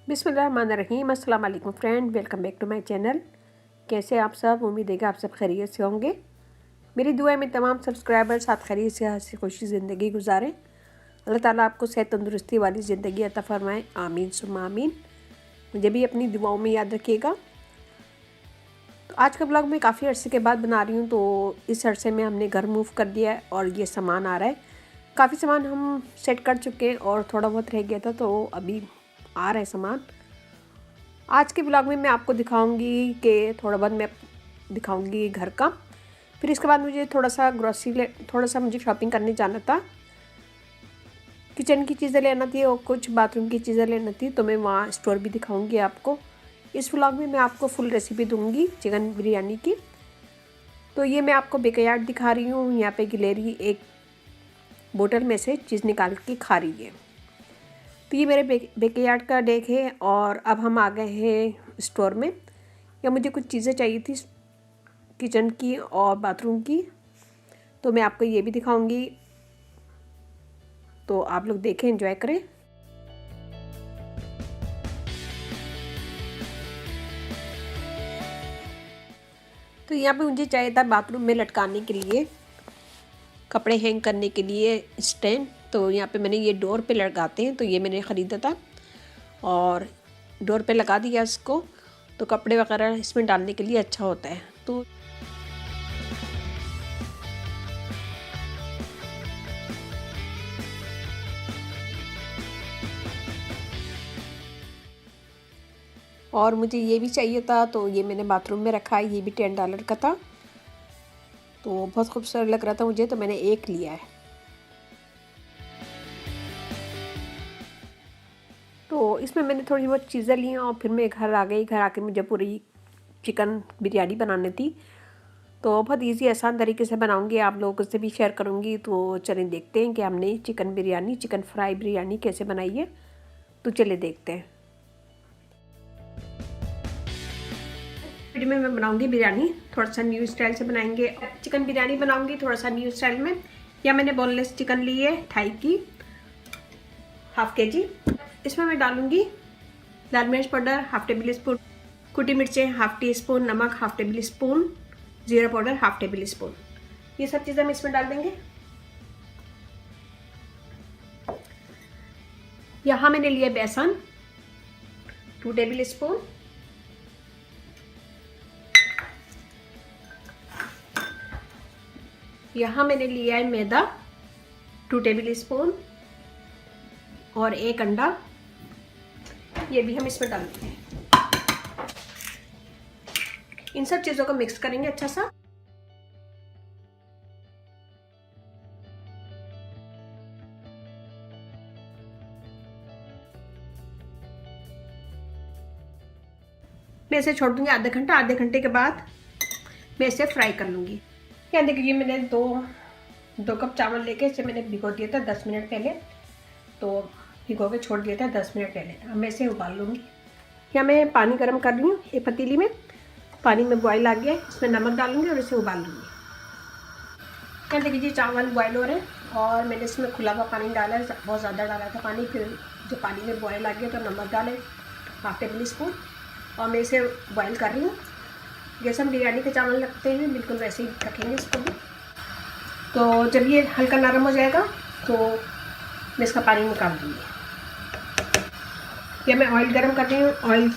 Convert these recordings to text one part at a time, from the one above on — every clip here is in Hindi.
बिस्मिल्लाहिर्रहमानिर्रहीम। अस्सलाम वालेकुम friend, welcome back to my channel. कैसे आप सब? उम्मीद है कि आप सब खैरियत से होंगे। मेरी दुआ में तमाम सब्सक्राइबर साथ खैरियत से हंसी खुशी ज़िंदगी गुजारें। अल्लाह ताला आपको सेहत तंदुरुस्ती वाली ज़िंदगी अता फरमाएं। आमीन सुम्मा आमीन। मुझे भी अपनी दुआओं में याद रखिएगा। तो आज का ब्लॉग मैं काफ़ी अरसे के बाद बना रही हूँ। तो इस अरसे में हमने घर मूव कर दिया है और ये सामान आ रहा है। काफ़ी सामान हम सेट कर चुके हैं और थोड़ा बहुत रह गया था, तो अभी आ रहा है सामान। आज के ब्लॉग में मैं आपको दिखाऊंगी कि थोड़ा बहुत मैं दिखाऊंगी घर का। फिर इसके बाद मुझे थोड़ा सा मुझे शॉपिंग करने जाना था। किचन की चीज़ें लेना थी और कुछ बाथरूम की चीज़ें लेना थी, तो मैं वहाँ स्टोर भी दिखाऊंगी आपको। इस व्लॉग में मैं आपको फुल रेसिपी दूंगी चिकन बिरयानी की। तो ये मैं आपको बैकयार्ड दिखा रही हूँ। यहाँ पे गिलेरी एक बोतल में से चीज़ निकाल के खा रही है। तो ये मेरे बैकयार्ड का डेक है और अब हम आ गए हैं स्टोर में। या मुझे कुछ चीज़ें चाहिए थी किचन की और बाथरूम की, तो मैं आपको ये भी दिखाऊंगी। तो आप लोग देखें, एंजॉय करें। तो यहाँ पे मुझे चाहिए था बाथरूम में लटकाने के लिए, कपड़े हैंग करने के लिए स्टैंड। तो यहाँ पे मैंने ये डोर पे लगाते हैं, तो ये मैंने ख़रीदा था और डोर पे लगा दिया इसको। तो कपड़े वगैरह इसमें डालने के लिए अच्छा होता है। तो और मुझे ये भी चाहिए था, तो ये मैंने बाथरूम में रखा है। ये भी $10 का था, तो बहुत खूबसूरत लग रहा था मुझे, तो मैंने एक लिया है। तो इसमें मैंने थोड़ी बहुत चीज़ें ली और फिर मैं घर आ गई। घर आके मुझे पूरी चिकन बिरयानी बनानी थी। तो बहुत इजी आसान तरीके से बनाऊंगी, आप लोगों से भी शेयर करूंगी। तो चलें देखते हैं कि हमने चिकन फ्राई बिरयानी कैसे बनाई है। तो चलिए देखते हैं। वीडियो में मैं बनाऊंगी बिरयानी, थोड़ा सा न्यू स्टाइल से बनाएंगे। चिकन बिरयानी बनाऊंगी थोड़ा सा न्यू स्टाइल में। या मैंने बोनलेस चिकन ली है थाई की, ½ kg। इसमें मैं डालूंगी लाल मिर्च पाउडर ½ टेबल स्पून, कुटी मिर्चें ½ टीस्पून, नमक ½ टेबल स्पून, जीरा पाउडर ½ टेबल स्पून। ये सब चीज़ें हम इसमें डाल देंगे। यहाँ मैंने लिया बेसन 2 टेबल स्पून, यहाँ मैंने लिया है मैदा 2 टेबल स्पून और 1 अंडा, ये भी हम इसमें डाल देते हैं। इन सब चीज़ों को मिक्स करेंगे अच्छा सा। मैं इसे छोड़ दूंगी आधे घंटा। आधे घंटे के बाद मैं इसे फ्राई कर लूँगी। क्या देखिए, मैंने दो कप चावल लेके इसे मैंने भिगो दिया था 10 मिनट पहले। तो भिगो के छोड़ दिया था 10 मिनट पहले। अब मैं इसे उबाल लूँगी। या मैं पानी गर्म कर रही हूँ एक पतीली में। पानी में बॉयल आ गया, इसमें नमक डालूंगी और इसे उबाल लूँगी। क्या देखिए, चावल बॉयल हो रहे हैं और मैंने इसमें खुला हुआ पानी डाला है, बहुत ज़्यादा डाला था पानी। फिर जो पानी में बॉयल आ गया तो नमक डाले ½ टेबल स्पून और मैं इसे बॉयल कर रही हूँ। जैसे हम बिरयानी के चावल रखते हैं बिल्कुल वैसे ही रखेंगे इसको भी। तो जब ये हल्का नरम हो जाएगा तो मैं इसका पानी निकाल दूँगी। या मैं ऑयल गरम कर रही हूँ। ऑयल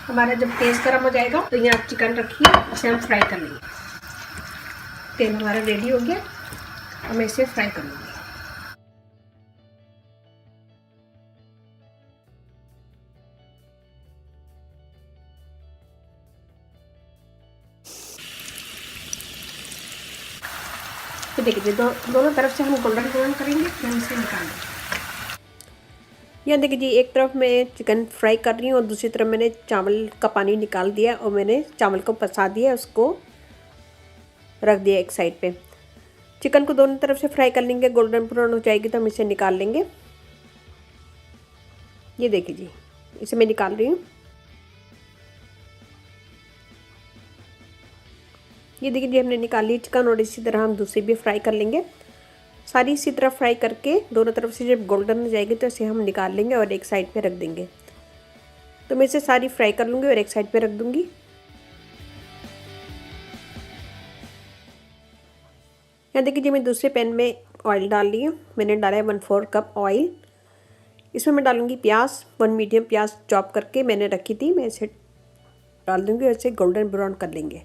हमारा जब तेज़ गरम हो जाएगा तो यहाँ चिकन रखिए, इसे हम फ्राई कर लेंगे। तेल हमारा रेडी हो गया और मैं इसे फ्राई कर लूँगी। तो देखिए, दोनों तरफ से हम गोल्डन ब्राउन करेंगे, फिर हम इसे निकालेंगे। यह देखिए जी, एक तरफ मैं चिकन फ्राई कर रही हूँ और दूसरी तरफ मैंने चावल का पानी निकाल दिया और मैंने चावल को पसा दिया, उसको रख दिया एक साइड पे। चिकन को दोनों तरफ से फ्राई कर लेंगे, गोल्डन ब्राउन हो जाएगी तो हम इसे निकाल लेंगे। ये देखिए जी, इसे मैं निकाल रही हूँ। ये देखिए जी, हमने निकाल ली चिकन और इसी तरह हम दूसरी भी फ्राई कर लेंगे। सारी इसी तरह फ्राई करके दोनों तरफ से जब गोल्डन हो जाएगी तो इसे हम निकाल लेंगे और एक साइड पे रख देंगे। तो मैं इसे सारी फ्राई कर लूँगी और एक साइड पे रख दूँगी। यहाँ देखिए जी मैं दूसरे पैन में ऑयल डाल ली हूँ। मैंने डाला है 1/4 कप ऑयल। इसमें मैं डालूँगी प्याज, 1 मीडियम प्याज चॉप करके मैंने रखी थी, मैं इसे डाल दूँगी और इसे गोल्डन ब्राउन कर लेंगे।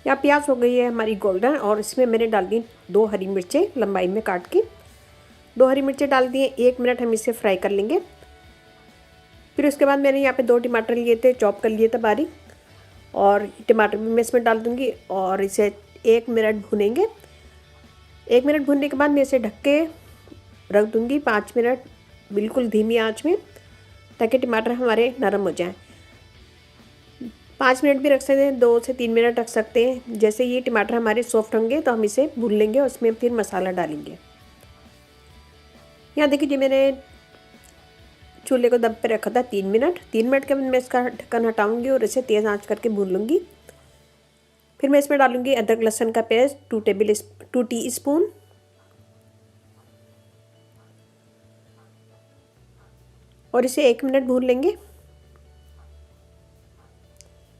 यहाँ प्याज हो गई है हमारी गोल्डन और इसमें मैंने डाल दी 2 हरी मिर्चें लंबाई में काट के। 2 हरी मिर्चें डाल दिए, 1 मिनट हम इसे फ्राई कर लेंगे। फिर उसके बाद मैंने यहाँ पे 2 टमाटर लिए थे, चॉप कर लिए थे बारीक, और टमाटर भी मैं इसमें डाल दूँगी और इसे 1 मिनट भूनेंगे। 1 मिनट भूनने के बाद मैं इसे ढक के रख दूँगी 5 मिनट बिल्कुल धीमी आंच में, ताकि टमाटर हमारे नरम हो जाएं। 5 मिनट भी रख सकते हैं, 2 से 3 मिनट रख सकते हैं। जैसे ये टमाटर हमारे सॉफ्ट होंगे तो हम इसे भून लेंगे और उसमें फिर मसाला डालेंगे। यहाँ देखिए जी मैंने चूल्हे को दम पे रखा था 3 मिनट। 3 मिनट के बाद मैं इसका ढक्कन हटाऊंगी और इसे तेज़ आंच करके भून लूँगी। फिर मैं इसमें डालूँगी अदरक लहसुन का पेस्ट 2 टीस्पून, और इसे 1 मिनट भून लेंगे।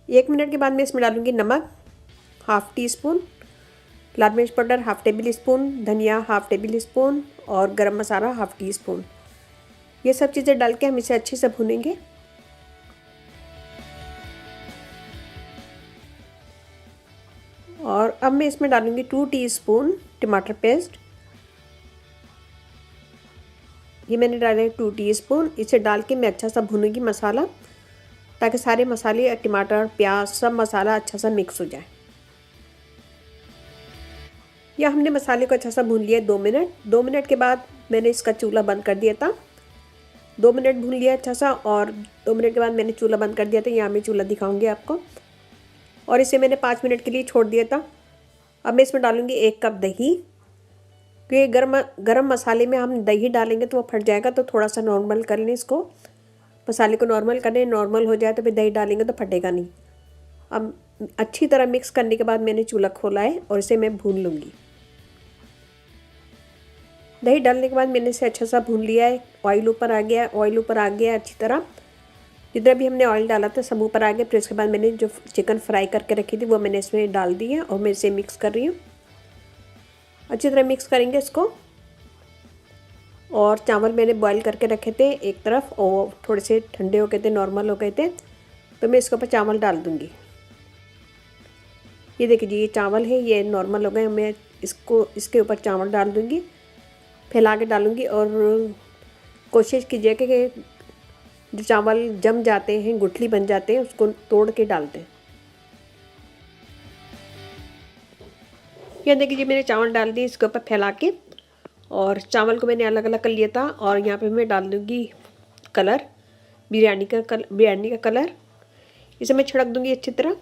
1 मिनट के बाद मैं इसमें डालूँगी नमक 1/2 टीस्पून, लाल मिर्च पाउडर 1/2 टेबल स्पून, धनिया 1/2 टेबल स्पून और गरम मसाला 1/2 टीस्पून। ये सब चीज़ें डाल के हम इसे अच्छे से भूनेंगे। और अब मैं इसमें डालूँगी 2 टीस्पून टमाटर पेस्ट। ये मैंने डाला है 2 टीस्पून। इसे डाल के मैं अच्छा सा भूनूंगी मसाला, ताकि सारे मसाले, टमाटर, प्याज, सब मसाला अच्छा सा मिक्स हो जाए। या हमने मसाले को अच्छा सा भून लिया 2 मिनट। 2 मिनट के बाद मैंने इसका चूल्हा बंद कर दिया था। 2 मिनट भून लिया अच्छा सा और 2 मिनट के बाद मैंने चूल्हा बंद कर दिया था। यहाँ मैं चूल्हा दिखाऊंगी आपको। और इसे मैंने 5 मिनट के लिए छोड़ दिया था। अब मैं इसमें डालूंगी 1 कप दही, क्योंकि गरम मसाले में हम दही डालेंगे तो वो फट जाएगा, तो थोड़ा सा नॉर्मल कर लें इसको, मसाले को नॉर्मल कर लें। नॉर्मल हो जाए तो फिर दही डालेंगे तो फटेगा नहीं। अब अच्छी तरह मिक्स करने के बाद मैंने चूल्हा खोला है और इसे मैं भून लूँगी। दही डालने के बाद मैंने इसे अच्छा सा भून लिया है। ऑयल ऊपर आ गया है, ऑयल ऊपर आ गया है अच्छी तरह। जितना भी हमने ऑयल डाला था सब ऊपर आ गया। फिर उसके बाद मैंने जो चिकन फ्राई करके रखी थी वो मैंने इसमें डाल दी है और मैं इसे मिक्स कर रही हूँ। अच्छी तरह मिक्स करेंगे इसको। और चावल मैंने बॉईल करके रखे थे एक तरफ, और थोड़े से ठंडे हो गए थे, नॉर्मल हो गए थे, तो मैं इसके ऊपर चावल डाल दूँगी। ये देखिए जी ये चावल है, ये नॉर्मल हो गए। मैं इसको इसके ऊपर चावल डाल दूँगी, फैला के डालूँगी। और कोशिश कीजिए कि जो चावल जम जाते हैं, गुठली बन जाते हैं, उसको तोड़ के डाल दें। यह देखिए जी मैंने चावल डाल दिए इसके ऊपर फैला के, और चावल को मैंने अलग अलग कर लिया था। और यहाँ पे मैं डाल दूँगी कलर, बिरयानी का कलर। इसे मैं छिड़क दूँगी अच्छी तरह।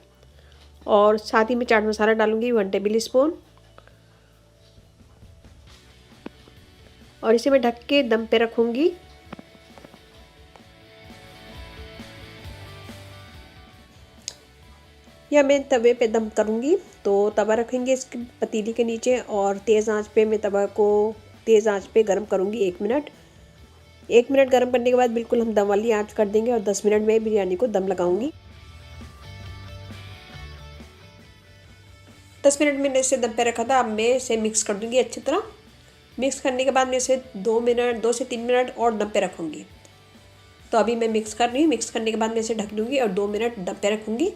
और साथ ही में चाट मसाला डालूँगी 1 टेबल स्पून, और इसे मैं ढक के दम पे रखूँगी। या मैं तवे पे दम करूँगी, तो तवा रखेंगे इसके पतीली के नीचे और तेज़ आंच पे मैं तवा को तेज़ आंच पे गर्म करूँगी 1 मिनट। 1 मिनट गर्म करने के बाद बिल्कुल हम दम वाली आंच कर देंगे और 10 मिनट में बिरयानी को दम लगाऊंगी। 10 मिनट मैंने इसे दम पे रखा था। अब मैं इसे मिक्स कर दूँगी अच्छी तरह। मिक्स करने के बाद मैं इसे 2 से 3 मिनट और दम पे रखूँगी। तो अभी मैं मिक्स कर रही हूँ। मिक्स करने के बाद मैं इसे ढक दूँगी और 2 मिनट दम पे रखूँगी।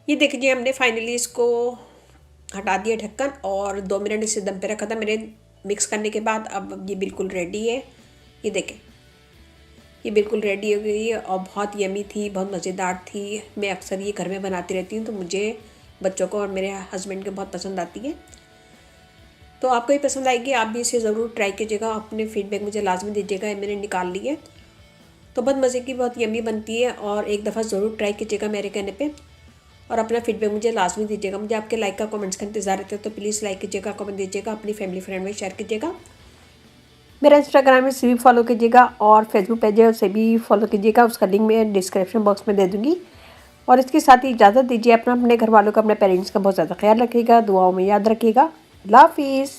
ये देखिए हमने फाइनली इसको हटा दिया ढक्कन और 2 मिनट इसे दम पे रखा था मैंने मिक्स करने के बाद। अब ये बिल्कुल रेडी है। ये देखें ये बिल्कुल रेडी हो गई है और बहुत यमी थी, बहुत मज़ेदार थी। मैं अक्सर ये घर में बनाती रहती हूँ, तो मुझे, बच्चों को और मेरे हस्बैंड को बहुत पसंद आती है। तो आपको भी पसंद आएगी, आप भी इसे ज़रूर ट्राई कीजिएगा। अपने फीडबैक मुझे लाजमी दीजिएगा। मैंने निकाल ली है, तो बहुत मज़े की, बहुत यमी बनती है और एक दफ़ा ज़रूर ट्राई कीजिएगा मेरे कहने पे। और अपना फीडबैक मुझे लाजमी दीजिएगा। मुझे आपके लाइक का कमेंट्स का इंतज़ार रहता है, तो प्लीज़ लाइक कीजिएगा, कमेंट दीजिएगा, अपनी फैमिली फ्रेंड में शेयर कीजिएगा। मेरा इंस्टाग्राम से भी फॉलो कीजिएगा और फेसबुक पेज है उसे भी फॉलो कीजिएगा, उसका लिंक मैं डिस्क्रिप्शन बॉक्स में दे दूँगी। और इसके साथ ही इजाज़त दीजिए, अपने घर वालों का, अपने पेरेंट्स का बहुत ज़्यादा ख्याल रखिएगा, दुआओं में याद रखिएगा। अल्लाह हाफ़िज़।